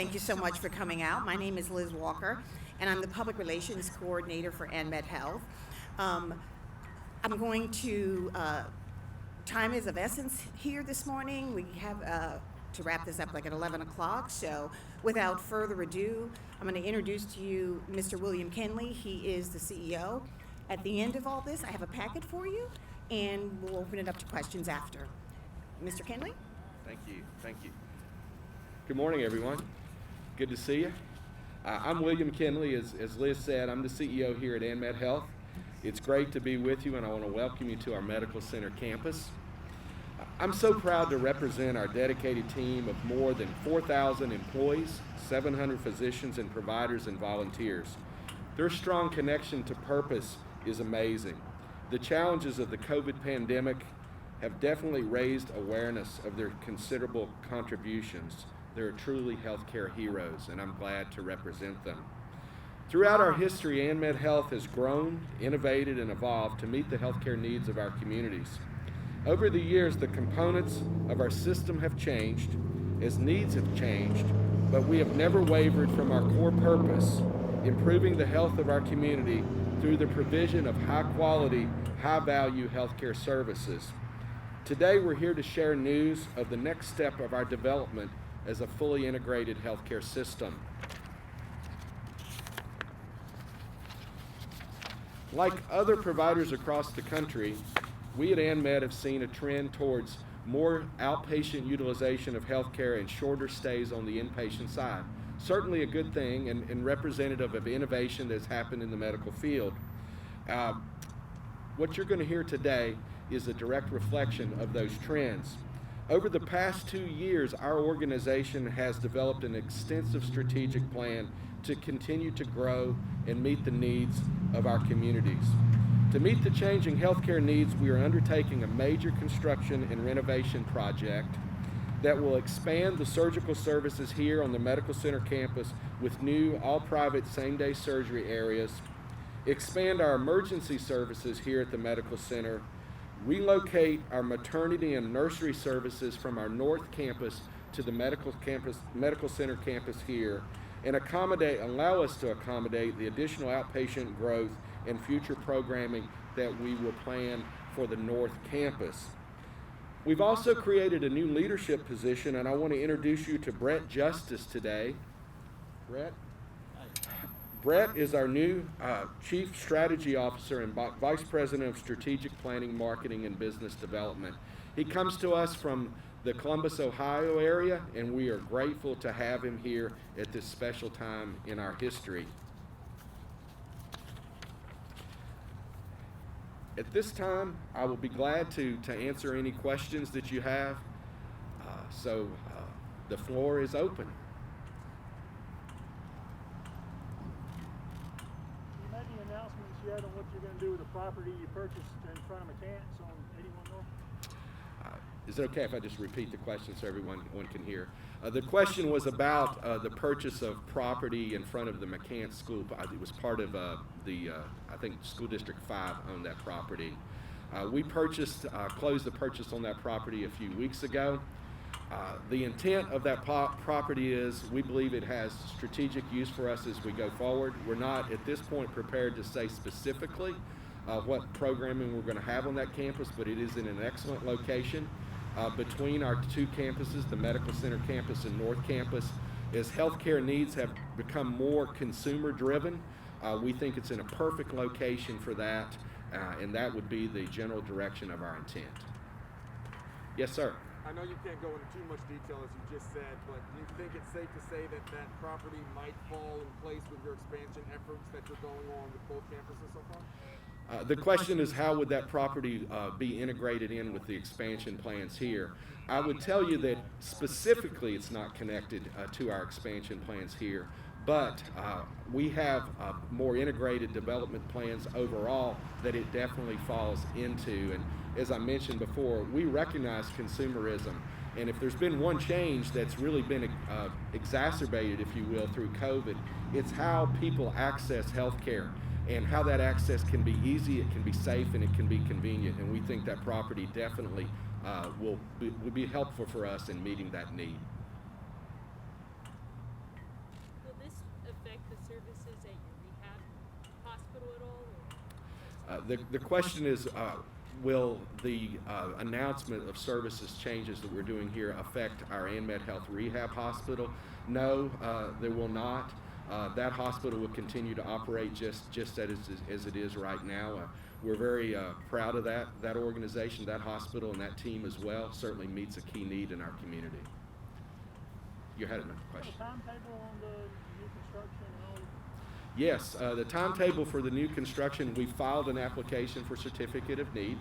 thank you so much for coming out. My name is Liz Walker, and I'm the Public Relations Coordinator for AnMed Health. I'm going to, time is of essence here this morning. We have to wrap this up like at 11 o'clock, so without further ado, I'm going to introduce to you Mr. William Kinley. He is the CEO. At the end of all this, I have a packet for you, and we'll open it up to questions after. Mr. Kinley? Thank you. Good morning, everyone. Good to see you. I'm William Kinley. As Liz said, I'm the CEO here at AnMed Health. It's great to be with you, and I want to welcome you to our Medical Center campus. I'm so proud to represent our dedicated team of more than 4,000 employees, 700 physicians and providers and volunteers. Their strong connection to purpose is amazing. The challenges of the COVID pandemic have definitely raised awareness of their considerable contributions. They're truly healthcare heroes, and I'm glad to represent them. Throughout our history, AnMed Health has grown, innovated, and evolved to meet the healthcare needs of our communities. Over the years, the components of our system have changed as needs have changed, but we have never wavered from our core purpose, improving the health of our community through the provision of high-quality, high-value healthcare services. Today, we're here to share news of the next step of our development as a fully integrated healthcare system. Like other providers across the country, we at AnMed have seen a trend towards more outpatient utilization of healthcare and shorter stays on the inpatient side. Certainly a good thing and representative of innovation that's happened in the medical field. What you're going to hear today is a direct reflection of those trends. Over the past 2 years, our organization has developed an extensive strategic plan to continue to grow and meet the needs of our communities. To meet the changing healthcare needs, we are undertaking a major construction and renovation project that will expand the surgical services here on the Medical Center campus with new all-private same-day surgery areas, expand our emergency services here at the Medical Center, relocate our maternity and nursery services from our North Campus to the Medical Center campus here, and allow us to accommodate the additional outpatient growth and future programming that we will plan for the North Campus. We've also created a new leadership position, and I want to introduce you to Brett Justice today. Brett is our new Chief Strategy Officer and Vice President of Strategic Planning, Marketing, and Business Development. He comes to us from the Columbus, Ohio area, and we are grateful to have him here at this special time in our history. At this time, I will be glad to answer any questions that you have. So the floor is open. You made the announcements yet on what you're going to do with the property you purchased in front of McCann on 81 North? Is it okay if I just repeat the question so everyone can hear? The question was about the purchase of property in front of the McCann School. It was part of I think School District 5 owned that property. We closed the purchase on that property a few weeks ago. The intent of that property is we believe it has strategic use for us as we go forward. We're not at this point prepared to say specifically what programming we're going to have on that campus, but it is in an excellent location between our two campuses, the Medical Center campus and North Campus. As healthcare needs have become more consumer driven, we think it's in a perfect location for that, and that would be the general direction of our intent. Yes, sir. I know you can't go into too much detail as you just said, but do you think it's safe to say that that property might fall in place with your expansion efforts that you're going on with both campuses so far? The question is, how would that property be integrated in with the expansion plans here? I would tell you that specifically it's not connected to our expansion plans here, but we have more integrated development plans overall that it definitely falls into. And as I mentioned before, we recognize consumerism, and if there's been one change that's really been exacerbated, if you will, through COVID, it's how people access healthcare and how that access can be easy, it can be safe, and it can be convenient. And we think that property definitely will be helpful for us in meeting that need. The question is, will the announcement of services changes that we're doing here affect our AnMed Health Rehab Hospital? No, there will not. That hospital will continue to operate just as it is right now. We're very proud of that organization, that hospital, and that team as well. Certainly meets a key need in our community. You had another question. A timetable on the new construction and all? Yes, the timetable for the new construction, we filed an application for certificate of need.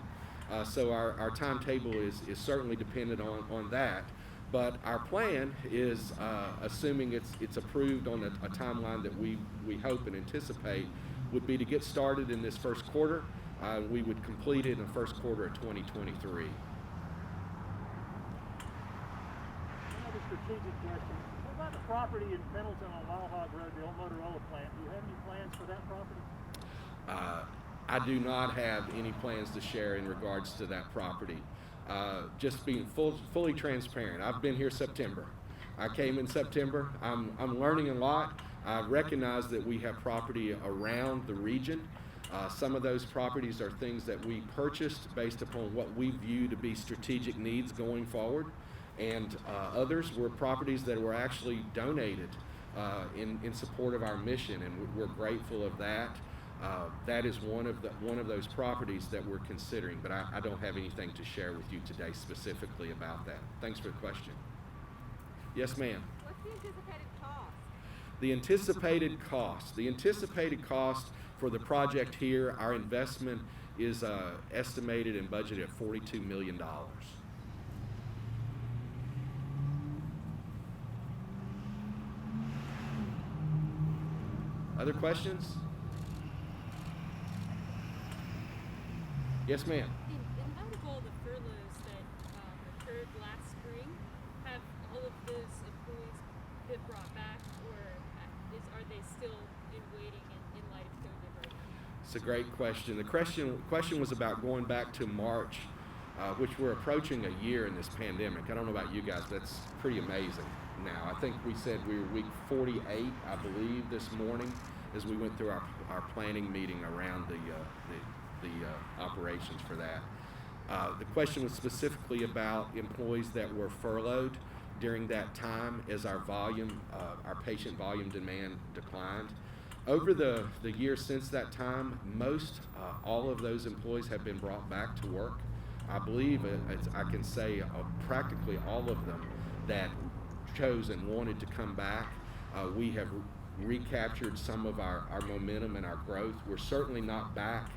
So our timetable is certainly dependent on that. But our plan is, assuming it's approved on a timeline that we hope and anticipate, would be to get started in this first quarter. We would complete it in the first quarter of 2023. Another strategic question. What about the property in Pendleton on Wild Hog Road, the old Motorola plant? Do you have any plans for that property? I do not have any plans to share in regards to that property. Just being fully transparent. I've been here September. I came in September. I'm learning a lot. I recognize that we have property around the region. Some of those properties are things that we purchased based upon what we view to be strategic needs going forward. And others were properties that were actually donated in support of our mission, and we're grateful of that. That is one of those properties that we're considering, but I don't have anything to share with you today specifically about that. Thanks for the question. Yes, ma'am. What's the anticipated cost? The anticipated cost for the project here, our investment is estimated and budgeted at $42 million. Other questions? Yes, ma'am. In light of all the furloughs that occurred last spring, have all of those employees been brought back, or are they still in waiting in light of COVID right now? It's a great question. The question was about going back to March, which we're approaching a year in this pandemic. I don't know about you guys, but that's pretty amazing now. I think we said we were week 48, I believe, this morning as we went through our planning meeting around the operations for that. The question was specifically about employees that were furloughed during that time as our patient volume demand declined. Over the year since that time, all of those employees have been brought back to work. I believe I can say practically all of them that chose and wanted to come back. We have recaptured some of our momentum and our growth. We're certainly not back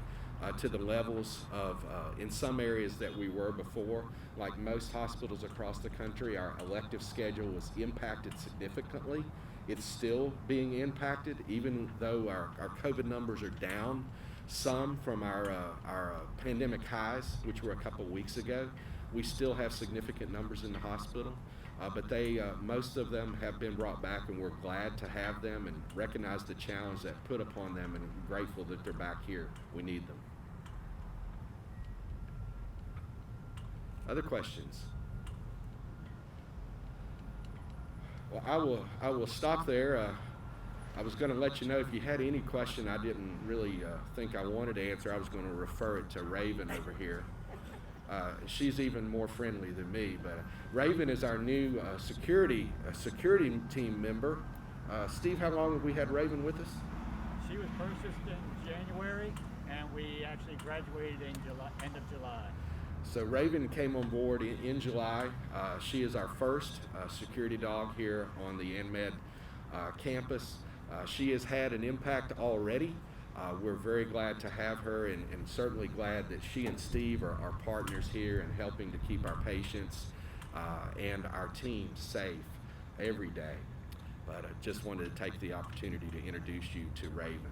to the levels of, in some areas that we were before. Like most hospitals across the country, our elective schedule was impacted significantly. It's still being impacted, even though our COVID numbers are down some from our pandemic highs, which were a couple weeks ago. We still have significant numbers in the hospital, but most of them have been brought back, and we're glad to have them and recognize the challenge that put upon them, and grateful that they're back here. We need them. Other questions? Well, I will stop there. I was going to let you know if you had any question I didn't really think I wanted to answer, I was going to refer it to Raven over here. She's even more friendly than me, but Raven is our new security team member. Steve, how long have we had Raven with us? She was purchased in January, and we actually graduated in end of July. So Raven came on board in July. She is our first security dog here on the AnMed campus. She has had an impact already. We're very glad to have her, and certainly glad that she and Steve are partners here in helping to keep our patients and our team safe every day. But I just wanted to take the opportunity to introduce you to Raven.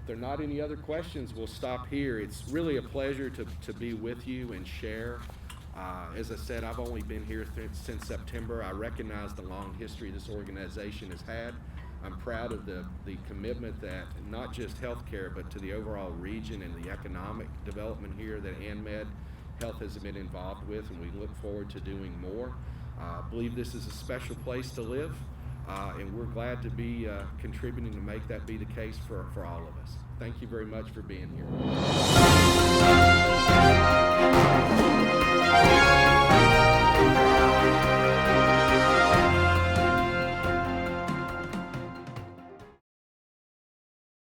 If there are not any other questions, we'll stop here. It's really a pleasure to be with you and share. As I said, I've only been here since September. I recognize the long history this organization has had. I'm proud of the commitment that not just healthcare, but to the overall region and the economic development here that AnMed Health has been involved with, and we look forward to doing more. I believe this is a special place to live. and we're glad to be contributing to make that be the case for all of us. Thank you very much for being here.